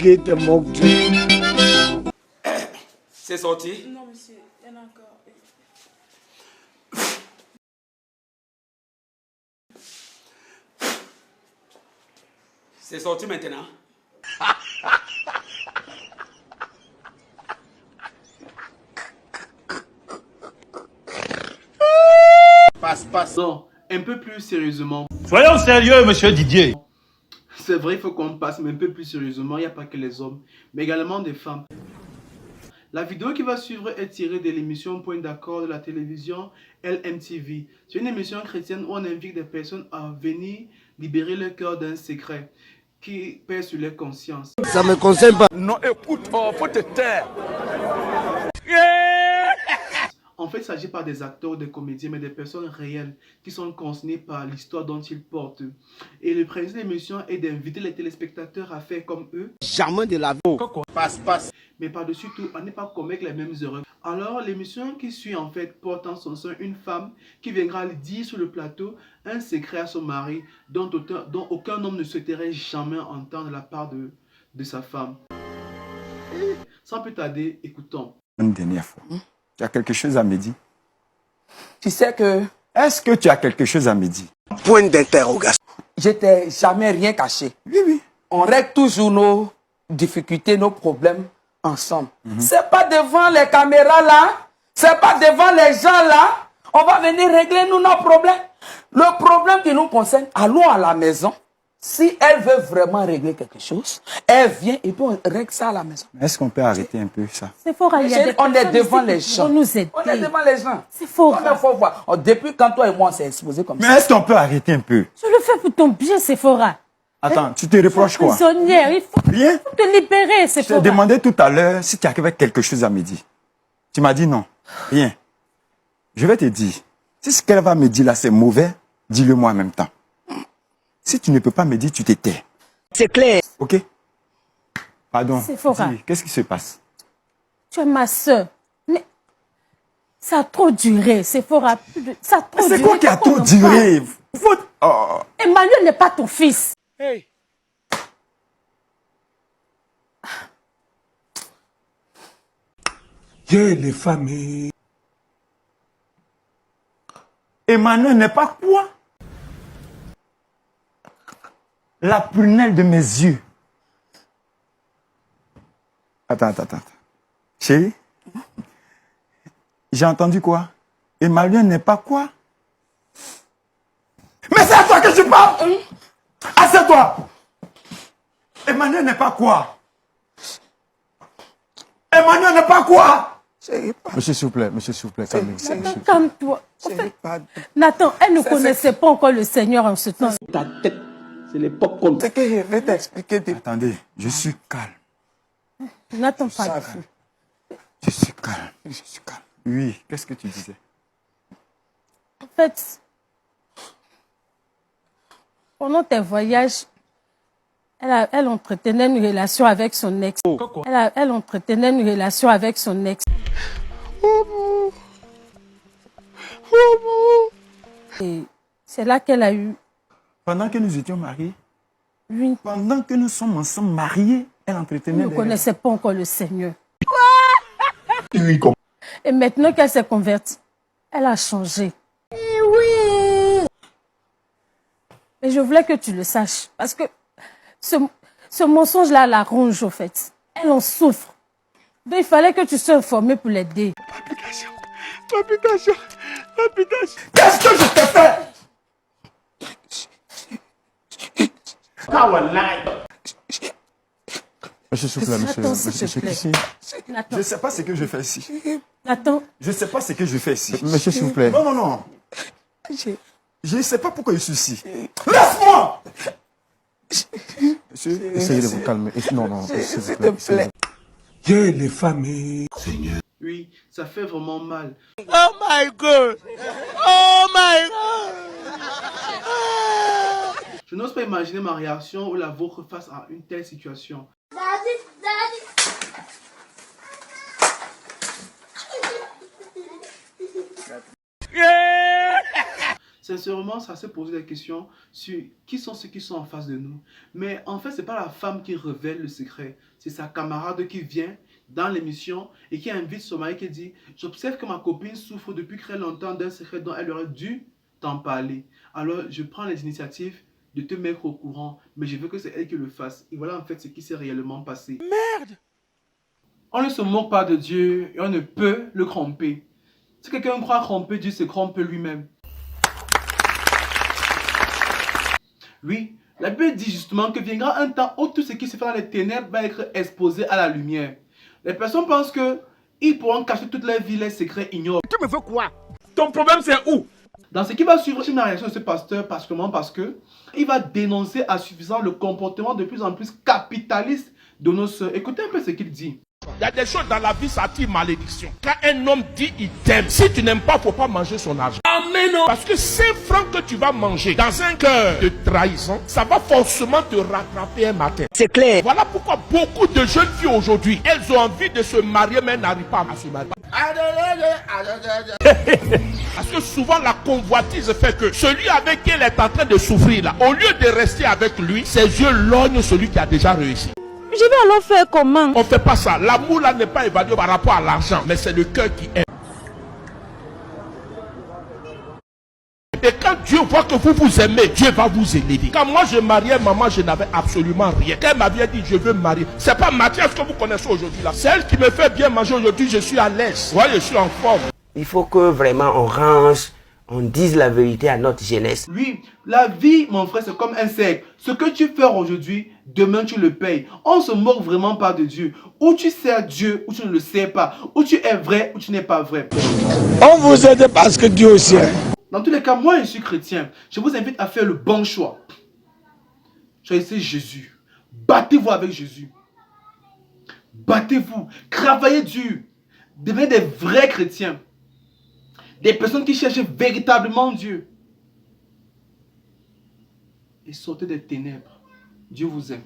fatigué, te moques-tu? C'est sorti? Non, monsieur, il y en a encore. C'est sorti maintenant? Passe. Non, un peu plus sérieusement. Soyons sérieux, monsieur Didier. C'est vrai, il faut qu'on passe, mais un peu plus sérieusement. Il n'y a pas que les hommes, mais également des femmes. La vidéo qui va suivre est tirée de l'émission Point d'accord de la télévision LMTV. C'est une émission chrétienne où on invite des personnes à venir libérer leur cœur d'un secret qui pèse sur leur conscience. Ça me concerne pas. Non, écoute, faut te taire. En fait, il ne s'agit pas des acteurs ou des comédiens, mais des personnes réelles qui sont concernées par l'histoire dont ils portent. Et le principe de l'émission est d'inviter les téléspectateurs à faire comme eux. Jamais de la vie. Passe. Mais par-dessus tout, on n'est pas commettre les mêmes erreurs. Alors, l'émission qui suit, en fait, porte en son sein une femme qui viendra lui dire sur le plateau un secret à son mari dont aucun homme ne souhaiterait jamais entendre de la part de sa femme. Sans plus tarder, écoutons. Une dernière fois. Tu as quelque chose à me dire? Tu sais que Est-ce que tu as quelque chose à me dire? Point d'interrogation. je t'ai jamais rien caché. Oui. On règle toujours nos difficultés, nos problèmes ensemble. C'est pas devant les caméras là, c'est pas devant les gens là. On va venir régler nous nos problèmes. Le problème qui nous concerne, allons à la maison. Si elle veut vraiment régler quelque chose, elle vient et puis on règle ça à la maison. Est-ce qu'on peut arrêter un peu ça? C'est fort, il y a des On est personnes devant ici les qui gens. vont nous aider. On est devant les gens. C'est fort. Il faut voir. Depuis quand toi et moi on s'est exposé comme Mais ça. est-ce qu'on peut arrêter un peu? Je le fais pour ton bien, Sephora. Attends, tu te reproches quoi? Prisonnière, il faut Rien. te libérer, Je t'ai Sephora. demandé tout à l'heure si tu avais quelque chose à me dire. Tu m'as dit non. Rien. Je vais te dire. Si ce qu'elle va me dire là c'est mauvais, dis-le moi en même temps. Si tu ne peux pas me dire, tu te tais. C'est clair. Ok? Pardon. Sephora. Dis, qu'est-ce qui se passe? Tu es ma soeur. Mais ça a trop duré, Sephora. Ça a trop duré. C'est quoi qui a Faut qu'on trop en duré? Oh. parle. Emmanuel n'est pas ton fils. Hey. Les femmes. Emmanuel n'est pas quoi? La prunelle de mes yeux. Attends. Chérie? J'ai entendu quoi? Emmanuel n'est pas quoi? Mais c'est à toi que je parle! Assieds-toi! Emmanuel n'est pas quoi? Emmanuel n'est pas quoi? Monsieur, s'il vous plaît, calmez-vous. Nathan, calme-toi. En fait, Nathan, elle ne connaissait pas encore le Seigneur en ce temps. Ta tête, c'est l'époque qu'on... C'est que je vais t'expliquer. Attendez, je suis calme. Nathan, pas du tout. Je suis calme. Oui, qu'est-ce que tu disais? En fait, pendant tes voyages, elle entretenait une relation avec son ex. Elle entretenait une relation avec son ex. Et c'est là qu'elle a eu... Pendant que nous étions mariés? Oui, Pendant que nous sommes ensemble mariés, elle elle entretenait ne des... connaissait pas encore le Seigneur. Et maintenant qu'elle s'est convertie, elle a changé. Mais je voulais que tu le saches. Parce que ce mensonge-là la ronge, au fait. Elle en souffre. Donc il fallait que tu sois informé pour l'aider. Palpitation. Qu'est-ce que je t'ai fait? Monsieur, s'il vous plaît, Attends, s'il te plaît. ici. Nathan, Je sais pas ce que je fais ici. Nathan, Je sais pas ce que je fais ici. Monsieur, s'il vous plaît. Non. Je ne sais pas pourquoi je suis ici. Laisse-moi! Monsieur, essayez de vous calmer. Non, s'il vous plaît. Les femmes. Oui, ça fait vraiment mal. Oh my God. Je n'ose pas imaginer ma réaction ou la vôtre face à une telle situation. Sincèrement, ça s'est posé des questions sur qui sont ceux qui sont en face de nous. Mais en fait, ce n'est pas la femme qui révèle le secret. C'est sa camarade qui vient dans l'émission et qui invite son mari qui dit « J'observe que ma copine souffre depuis très longtemps d'un secret dont elle aurait dû t'en parler. Alors, je prends les initiatives de te mettre au courant, mais je veux que c'est elle qui le fasse. » Et voilà en fait ce qui s'est réellement passé. Merde! On ne se moque pas de Dieu et on ne peut le tromper. Si quelqu'un croit tromper Dieu, se trompe lui-même. Oui, la Bible dit justement que viendra un temps où tout ce qui se fait dans les ténèbres va être exposé à la lumière. Les personnes pensent qu'ils pourront cacher toute leur vie, les secrets ignobles. Tu me veux quoi? Ton problème, c'est où? Dans ce qui va suivre, une réaction de ce pasteur, particulièrement parce que il va dénoncer à suffisance le comportement de plus en plus capitaliste de nos sœurs. Écoutez un peu ce qu'il dit. Il y a des choses dans la vie, ça attire malédiction. Quand un homme dit il t'aime, si tu n'aimes pas, il ne faut pas manger son argent. Amen. Parce que ces francs que tu vas manger dans un cœur de trahison, ça va forcément te rattraper un matin. C'est clair. Voilà pourquoi beaucoup de jeunes filles aujourd'hui, elles ont envie de se marier, mais elles n'arrivent pas à se marier. Parce que souvent la convoitise fait que celui avec qui elle est en train de souffrir là, au lieu de rester avec lui, ses yeux lorgnent celui qui a déjà réussi. Je vais alors faire comment? On ne fait pas ça. L'amour là n'est pas évalué par rapport à l'argent, mais c'est le cœur qui aime. Et quand Dieu voit que vous vous aimez, Dieu va vous élever. Quand moi je mariais maman, je n'avais absolument rien. Quand elle m'avait dit je veux me marier, c'est pas Mathias que vous connaissez aujourd'hui là. C'est elle qui me fait bien manger aujourd'hui, je suis à l'aise. Ouais, je suis en forme. Il faut que vraiment on range, on dise la vérité à notre jeunesse. Oui, la vie, mon frère, c'est comme un cercle. Ce que tu fais aujourd'hui, demain tu le payes. On ne se moque vraiment pas de Dieu. Ou tu sers Dieu, ou tu ne le sers pas. Ou tu es vrai, ou tu n'es pas vrai. On vous aide parce que Dieu aussi. Dans tous les cas, moi je suis chrétien. Je vous invite à faire le bon choix. Choisissez Jésus. Battez-vous avec Jésus. Battez-vous. Travaillez dur. Devenez des vrais chrétiens. Des personnes qui cherchent véritablement Dieu. Et sortez des ténèbres. Dieu vous aime.